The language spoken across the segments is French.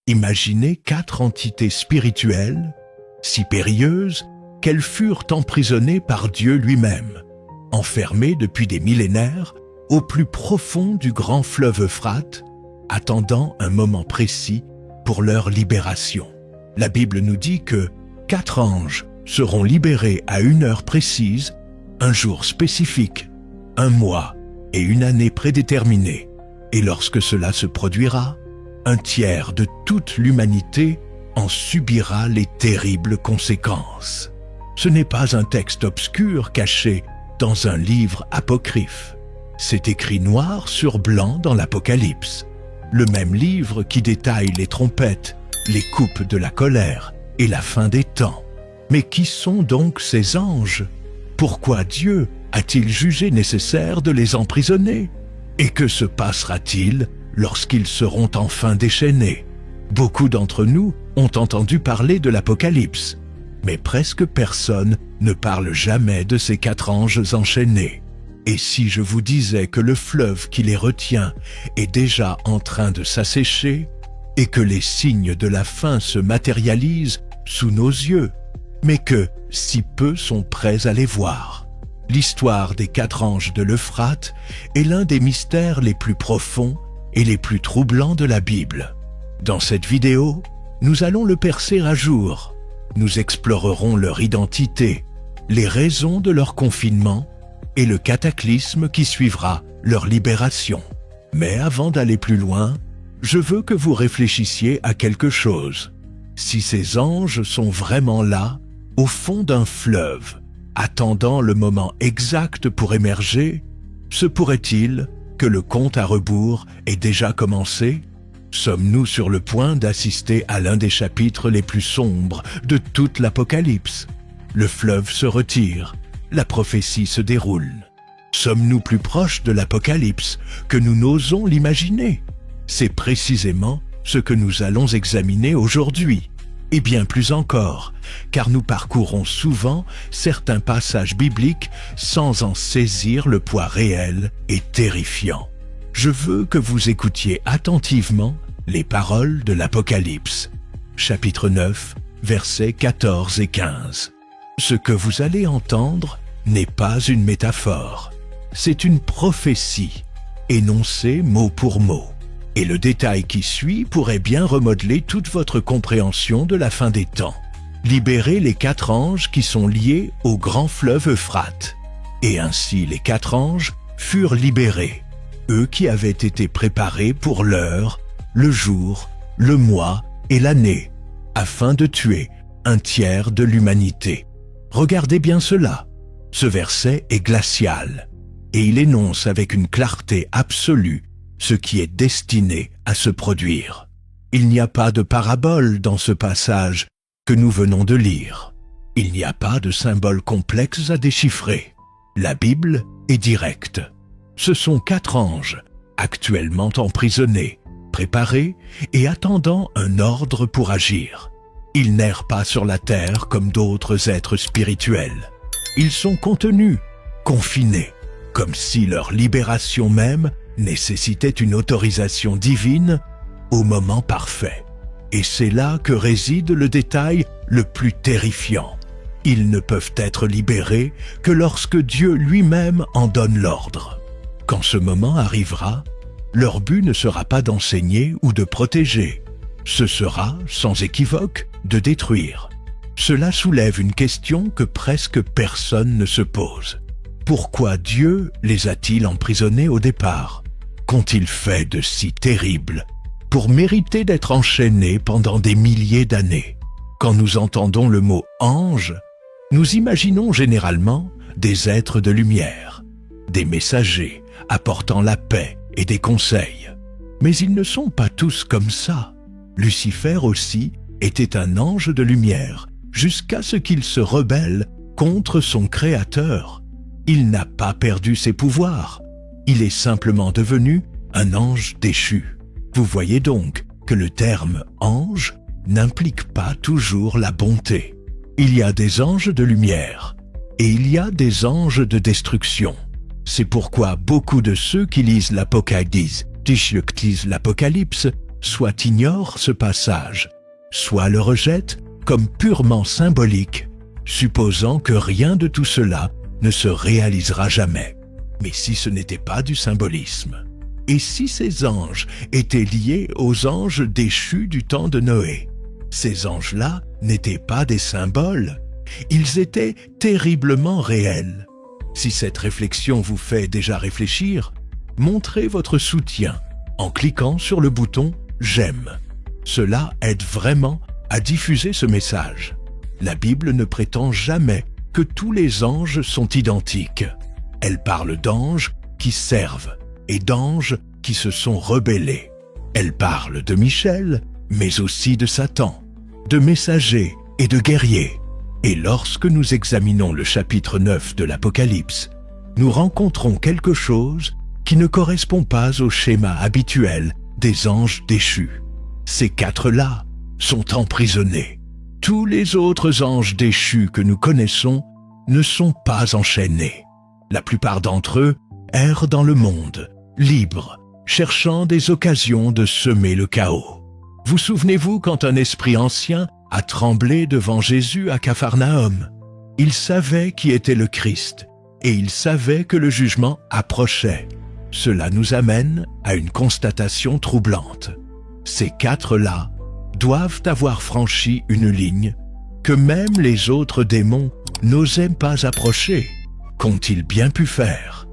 Imaginez 4 entités spirituelles, si périlleuses qu'elles furent emprisonnées par Dieu lui-même, enfermées depuis des millénaires au plus profond du grand fleuve Euphrate, attendant un moment précis pour leur libération. La Bible nous dit que 4 anges seront libérés à une heure précise, un jour spécifique, un mois et une année prédéterminée. Et lorsque cela se produira, un tiers de toute l'humanité en subira les terribles conséquences. Ce n'est pas un texte obscur caché dans un livre apocryphe. C'est écrit noir sur blanc dans l'Apocalypse, le même livre qui détaille les trompettes, les coupes de la colère et la fin des temps. Mais qui sont donc ces anges? Pourquoi Dieu a-t-il jugé nécessaire de les emprisonner? Et que se passera-t-il lorsqu'ils seront enfin déchaînés? Beaucoup d'entre nous ont entendu parler de l'Apocalypse, mais presque personne ne parle jamais de ces 4 anges enchaînés. Et si je vous disais que le fleuve qui les retient est déjà en train de s'assécher et que les signes de la fin se matérialisent sous nos yeux, mais que si peu sont prêts à les voir? L'histoire des 4 anges de l'Euphrate est l'un des mystères les plus profonds et les plus troublants de la Bible. Dans cette vidéo, nous allons le percer à jour. Nous explorerons leur identité, les raisons de leur confinement et le cataclysme qui suivra leur libération. Mais avant d'aller plus loin, je veux que vous réfléchissiez à quelque chose. Si ces anges sont vraiment là, au fond d'un fleuve, attendant le moment exact pour émerger, se pourrait-il que le compte à rebours ait déjà commencé? Sommes-nous sur le point d'assister à l'un des chapitres les plus sombres de toute l'Apocalypse? Le fleuve se retire, la prophétie se déroule. Sommes-nous plus proches de l'Apocalypse que nous n'osons l'imaginer? C'est précisément ce que nous allons examiner aujourd'hui. Et bien plus encore, car nous parcourons souvent certains passages bibliques sans en saisir le poids réel et terrifiant. Je veux que vous écoutiez attentivement les paroles de l'Apocalypse, chapitre 9, versets 14 et 15. Ce que vous allez entendre n'est pas une métaphore, c'est une prophétie, énoncée mot pour mot. Et le détail qui suit pourrait bien remodeler toute votre compréhension de la fin des temps. Libérer les 4 anges qui sont liés au grand fleuve Euphrate. Et ainsi les 4 anges furent libérés, eux qui avaient été préparés pour l'heure, le jour, le mois et l'année, afin de tuer un tiers de l'humanité. Regardez bien cela. Ce verset est glacial, et il énonce avec une clarté absolue ce qui est destiné à se produire. Il n'y a pas de parabole dans ce passage que nous venons de lire. Il n'y a pas de symbole complexe à déchiffrer. La Bible est directe. Ce sont 4 anges, actuellement emprisonnés, préparés et attendant un ordre pour agir. Ils n'errent pas sur la terre comme d'autres êtres spirituels. Ils sont contenus, confinés, comme si leur libération même nécessitait une autorisation divine au moment parfait. Et c'est là que réside le détail le plus terrifiant. Ils ne peuvent être libérés que lorsque Dieu lui-même en donne l'ordre. Quand ce moment arrivera, leur but ne sera pas d'enseigner ou de protéger. Ce sera, sans équivoque, de détruire. Cela soulève une question que presque personne ne se pose. Pourquoi Dieu les a-t-il emprisonnés au départ? Qu'ont-ils fait de si terrible pour mériter d'être enchaînés pendant des milliers d'années? Quand nous entendons le mot « ange », nous imaginons généralement des êtres de lumière, des messagers apportant la paix et des conseils. Mais ils ne sont pas tous comme ça. Lucifer aussi était un ange de lumière jusqu'à ce qu'il se rebelle contre son Créateur. Il n'a pas perdu ses pouvoirs. Il est simplement devenu un ange déchu. Vous voyez donc que le terme « ange » n'implique pas toujours la bonté. Il y a des anges de lumière et il y a des anges de destruction. C'est pourquoi beaucoup de ceux qui lisent l'Apocalypse soit ignore ce passage, soit le rejette comme purement symbolique, supposant que rien de tout cela ne se réalisera jamais. Mais si ce n'était pas du symbolisme, et si ces anges étaient liés aux anges déchus du temps de Noé, ces anges-là n'étaient pas des symboles, ils étaient terriblement réels. Si cette réflexion vous fait déjà réfléchir, montrez votre soutien en cliquant sur le bouton « J'aime ». Cela aide vraiment à diffuser ce message. La Bible ne prétend jamais que tous les anges sont identiques. Elle parle d'anges qui servent et d'anges qui se sont rebellés. Elle parle de Michel, mais aussi de Satan, de messagers et de guerriers. Et lorsque nous examinons le chapitre 9 de l'Apocalypse, nous rencontrons quelque chose qui ne correspond pas au schéma habituel des anges déchus. Ces quatre-là sont emprisonnés. Tous les autres anges déchus que nous connaissons ne sont pas enchaînés. La plupart d'entre eux errent dans le monde, libres, cherchant des occasions de semer le chaos. Vous souvenez-vous quand un esprit ancien a tremblé devant Jésus à Capharnaüm? Il savait qui était le Christ et il savait que le jugement approchait. Cela nous amène à une constatation troublante. Ces quatre-là doivent avoir franchi une ligne que même les autres démons n'osaient pas approcher. Qu'ont-ils bien pu faire?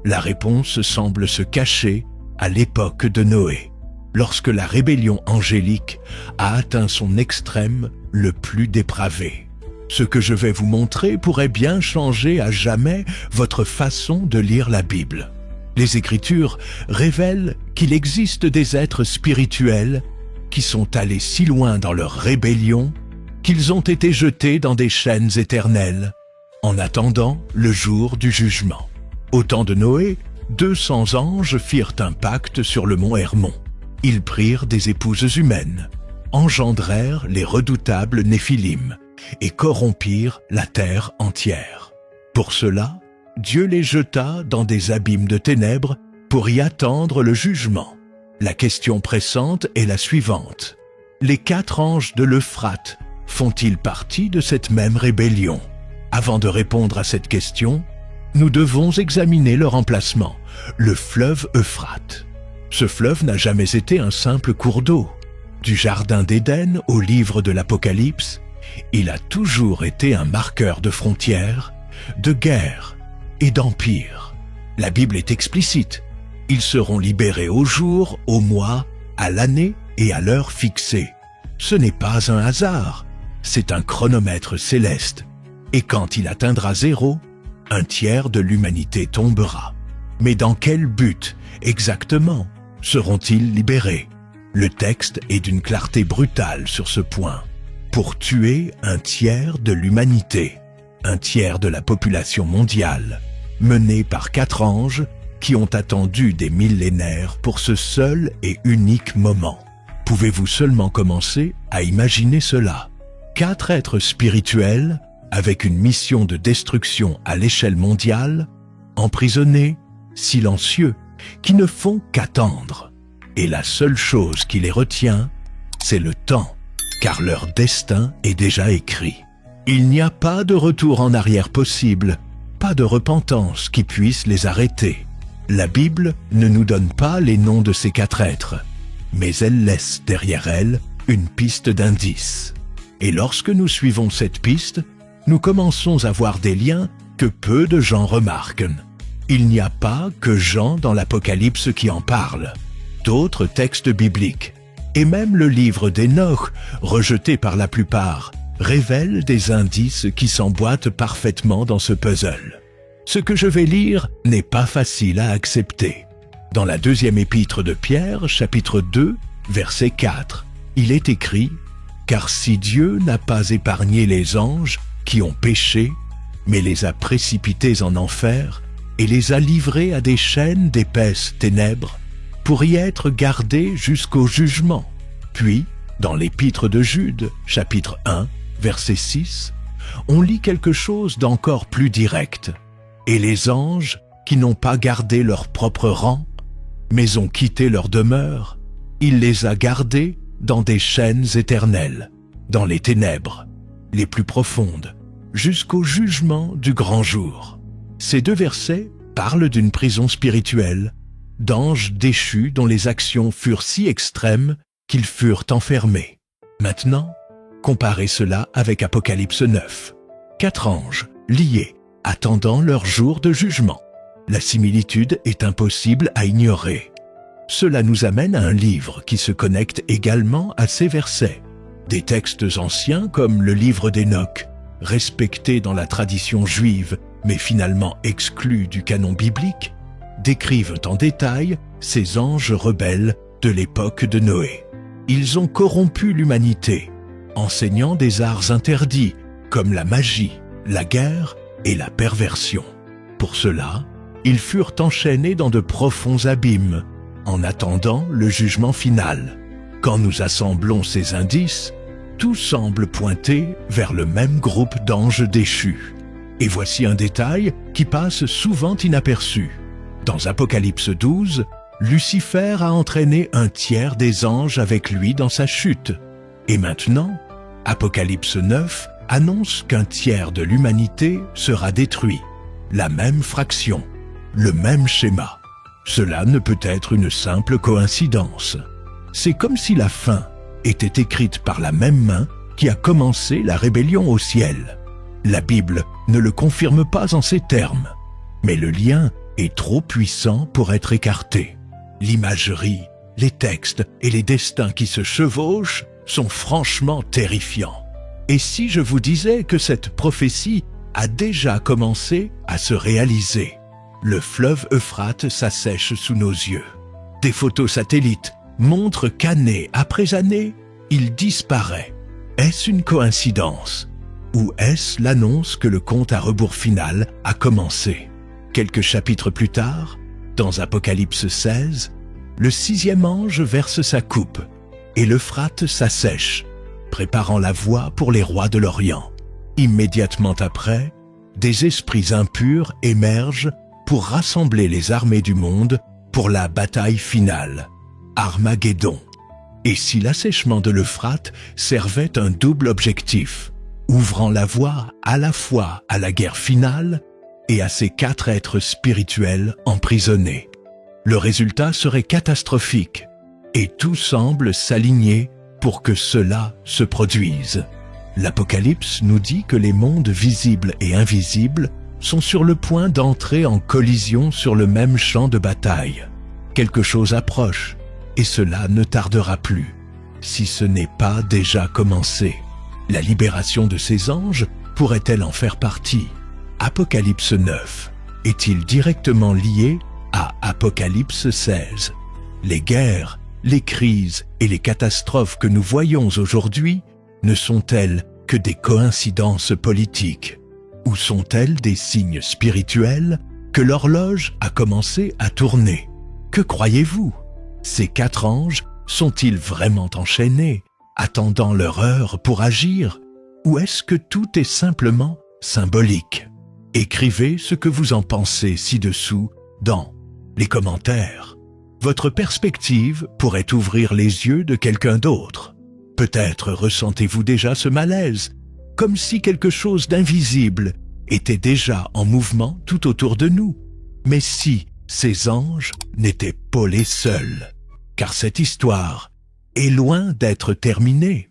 La réponse semble se cacher à l'époque de Noé, lorsque la rébellion angélique a atteint son extrême le plus dépravé. Ce que je vais vous montrer pourrait bien changer à jamais votre façon de lire la Bible. Les Écritures révèlent qu'il existe des êtres spirituels qui sont allés si loin dans leur rébellion qu'ils ont été jetés dans des chaînes éternelles en attendant le jour du jugement. Au temps de Noé, 200 anges firent un pacte sur le mont Hermon. Ils prirent des épouses humaines, engendrèrent les redoutables Néphilim et corrompirent la terre entière. Pour cela, Dieu les jeta dans des abîmes de ténèbres pour y attendre le jugement. La question pressante est la suivante. Les 4 anges de l'Euphrate font-ils partie de cette même rébellion? Avant de répondre à cette question, nous devons examiner leur emplacement, le fleuve Euphrate. Ce fleuve n'a jamais été un simple cours d'eau. Du jardin d'Éden au livre de l'Apocalypse, il a toujours été un marqueur de frontières, de guerre et d'empire. La Bible est explicite. Ils seront libérés au jour, au mois, à l'année et à l'heure fixée. Ce n'est pas un hasard, c'est un chronomètre céleste. Et quand il atteindra 0, un tiers de l'humanité tombera. Mais dans quel but, exactement, seront-ils libérés? Le texte est d'une clarté brutale sur ce point. Pour tuer un tiers de l'humanité, un tiers de la population mondiale, menée par 4 anges qui ont attendu des millénaires pour ce seul et unique moment. Pouvez-vous seulement commencer à imaginer cela? 4 êtres spirituels avec une mission de destruction à l'échelle mondiale, emprisonnés, silencieux, qui ne font qu'attendre. Et la seule chose qui les retient, c'est le temps, car leur destin est déjà écrit. Il n'y a pas de retour en arrière possible, pas de repentance qui puisse les arrêter. La Bible ne nous donne pas les noms de ces 4 êtres, mais elle laisse derrière elle une piste d'indice. Et lorsque nous suivons cette piste, nous commençons à voir des liens que peu de gens remarquent. Il n'y a pas que Jean dans l'Apocalypse qui en parle. D'autres textes bibliques, et même le livre d'Hénoch, rejeté par la plupart, révèlent des indices qui s'emboîtent parfaitement dans ce puzzle. Ce que je vais lire n'est pas facile à accepter. Dans la 2e épître de Pierre, chapitre 2, verset 4, il est écrit « Car si Dieu n'a pas épargné les anges qui ont péché, mais les a précipités en enfer et les a livrés à des chaînes d'épaisses ténèbres, pour y être gardés jusqu'au jugement. » Puis, dans l'épître de Jude, chapitre 1, verset 6, on lit quelque chose d'encore plus direct. « Et les anges, qui n'ont pas gardé leur propre rang, mais ont quitté leur demeure, Il les a gardés dans des chaînes éternelles, dans les ténèbres les plus profondes, jusqu'au jugement du grand jour. Ces 2 versets parlent d'une prison spirituelle, d'anges déchus dont les actions furent si extrêmes qu'ils furent enfermés. Maintenant, comparez cela avec Apocalypse 9. 4 anges, liés, attendant leur jour de jugement. La similitude est impossible à ignorer. Cela nous amène à un livre qui se connecte également à ces versets. Des textes anciens comme le livre d'Enoch, respecté dans la tradition juive mais finalement exclu du canon biblique, décrivent en détail ces anges rebelles de l'époque de Noé. Ils ont corrompu l'humanité, enseignant des arts interdits comme la magie, la guerre et la perversion. Pour cela, ils furent enchaînés dans de profonds abîmes, en attendant le jugement final. Quand nous assemblons ces indices, tout semble pointer vers le même groupe d'anges déchus. Et voici un détail qui passe souvent inaperçu. Dans Apocalypse 12, Lucifer a entraîné un tiers des anges avec lui dans sa chute. Et maintenant, Apocalypse 9 annonce qu'un tiers de l'humanité sera détruit. La même fraction, le même schéma. Cela ne peut être une simple coïncidence. C'est comme si la fin était écrite par la même main qui a commencé la rébellion au ciel. La Bible ne le confirme pas en ces termes, mais le lien est trop puissant pour être écarté. L'imagerie, les textes et les destins qui se chevauchent sont franchement terrifiants. Et si je vous disais que cette prophétie a déjà commencé à se réaliser? Le fleuve Euphrate s'assèche sous nos yeux. Des photos satellites montrent qu'année après année, il disparaît. Est-ce une coïncidence? Ou est-ce l'annonce que le compte à rebours final a commencé? Quelques chapitres plus tard, dans Apocalypse 16, le 6e ange verse sa coupe et l'Euphrate s'assèche, préparant la voie pour les rois de l'Orient. Immédiatement après, des esprits impurs émergent pour rassembler les armées du monde pour la bataille finale, Armageddon. Et si l'assèchement de l'Euphrate servait un double objectif, ouvrant la voie à la fois à la guerre finale et à ces 4 êtres spirituels emprisonnés, le résultat serait catastrophique, et tout semble s'aligner pour que cela se produise. L'Apocalypse nous dit que les mondes visibles et invisibles sont sur le point d'entrer en collision sur le même champ de bataille. Quelque chose approche, et cela ne tardera plus, si ce n'est pas déjà commencé. La libération de ces anges pourrait-elle en faire partie? Apocalypse 9 est-il directement lié à Apocalypse 16? Les guerres, les crises et les catastrophes que nous voyons aujourd'hui ne sont-elles que des coïncidences politiques? Ou sont-elles des signes spirituels que l'horloge a commencé à tourner? Que croyez-vous? Ces 4 anges sont-ils vraiment enchaînés, attendant leur heure pour agir? Ou est-ce que tout est simplement symbolique? Écrivez ce que vous en pensez ci-dessous dans les commentaires. Votre perspective pourrait ouvrir les yeux de quelqu'un d'autre. Peut-être ressentez-vous déjà ce malaise, comme si quelque chose d'invisible était déjà en mouvement tout autour de nous. Mais si ces anges n'étaient pas les seuls, car cette histoire est loin d'être terminée.